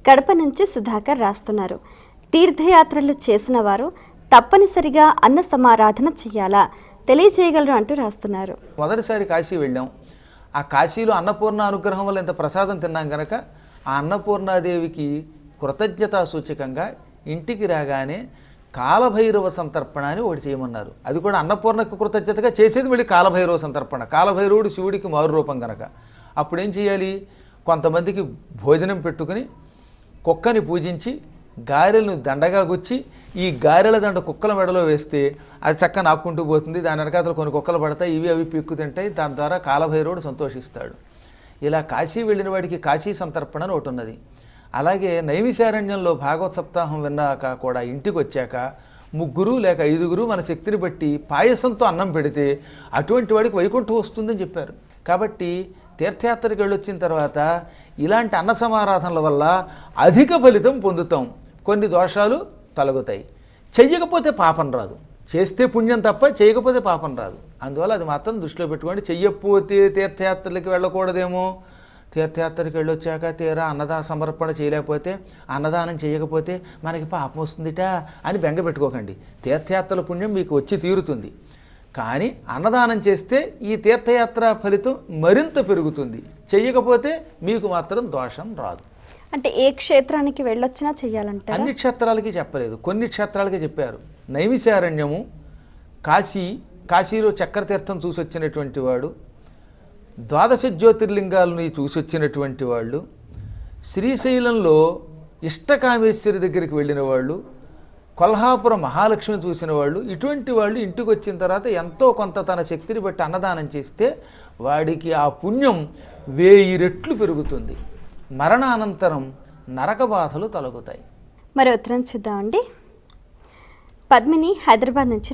కడప నుంచి సుధాకర్ రాస్తున్నారు. తీర్థయాత్రలు చేసిన వారు తప్పనిసరిగా అన్న సమారాధన చెయ్యాలా తెలియజేయగలరు అంటూ రాస్తున్నారు. మొదటిసారి కాశీ వెళ్ళాం. ఆ కాశీలో అన్నపూర్ణ అనుగ్రహం వల్ల ఇంత ప్రసాదం తిన్నాం కనుక ఆ అన్నపూర్ణాదేవికి కృతజ్ఞతా సూచకంగా ఇంటికి రాగానే కాలభైరవ సంతర్పణ అని ఒకటి చేయమన్నారు. అది కూడా అన్నపూర్ణకు కృతజ్ఞతగా చేసేది మళ్ళీ కాలభైరవ సంతర్పణ. కాలభైరవుడు శివుడికి మారు రూపం కనుక అప్పుడేం చేయాలి, కొంతమందికి భోజనం పెట్టుకుని కుక్కని పూజించి గారెలను దండగా గుచ్చి ఈ గారెల దండ కుక్కల మెడలో వేస్తే అది చక్కగా నాక్కుంటూ పోతుంది. దాని వెనకాతలు కొన్ని కుక్కలు పడతాయి, ఇవి అవి పీక్కు తింటాయి. దాని ద్వారా కాలభైరవుడు సంతోషిస్తాడు. ఇలా కాశీ వెళ్ళిన వాడికి కాశీ సంతర్పణ అని ఒకటి ఉన్నది. అలాగే నైమిషారణ్యంలో భాగవత సప్తాహం విన్నాక కూడా ఇంటికి వచ్చాక 3 లేక 5 మన శక్తిని బట్టి పాయసంతో అన్నం పెడితే అటువంటి వాడికి వైకుంఠం వస్తుందని చెప్పారు. కాబట్టి తీర్థయాత్రకి వెళ్ళొచ్చిన తర్వాత ఇలాంటి అన్న సమారాధనల వల్ల అధిక ఫలితం పొందుతాం. కొన్ని దోషాలు తొలగుతాయి. చెయ్యకపోతే పాపం రాదు. చేస్తే పుణ్యం తప్ప చేయకపోతే పాపం రాదు. అందువల్ల అది మాత్రం దృష్టిలో పెట్టుకోండి. చెయ్యకపోతే తీర్థయాత్రలకి వెళ్ళకూడదేమో. తీర్థయాత్రకి వెళ్ళొచ్చాక తీరా సమర్పణ చేయలేకపోతే, అన్నదానం చేయకపోతే మనకి పాపం వస్తుందిట అని బెంగ పెట్టుకోకండి. తీర్థయాత్రల పుణ్యం మీకు వచ్చి తీరుతుంది. కానీ అన్నదానం చేస్తే ఈ తీర్థయాత్ర ఫలితం మరింత పెరుగుతుంది. చెయ్యకపోతే మీకు మాత్రం దోషం రాదు. అంటే ఏ క్షేత్రానికి వెళ్ళొచ్చినా చెయ్యాలంటే అన్ని క్షేత్రాలకి చెప్పలేదు, కొన్ని క్షేత్రాలకి చెప్పారు. నైమిషారణ్యము, కాశీలో చక్రతీర్థం చూసి వచ్చినటువంటి వాడు, 12 జ్యోతిర్లింగాలని చూసి వచ్చినటువంటి వాళ్ళు, శ్రీశైలంలో ఇష్టకామేశ్వరి దగ్గరికి వెళ్ళిన వాళ్ళు, కొల్హాపురం మహాలక్ష్మి చూసిన వాళ్ళు, ఇటువంటి వాళ్ళు ఇంటికి వచ్చిన తర్వాత ఎంతో కొంత తన శక్తిని బట్టి అన్నదానం చేస్తే వాడికి ఆ పుణ్యం 1000 రెట్లు పెరుగుతుంది. మరణానంతరం నరక బాధలు తొలగుతాయి. మరి ఉత్తరం చూద్దామండి. పద్మిని హైదరాబాద్ నుంచి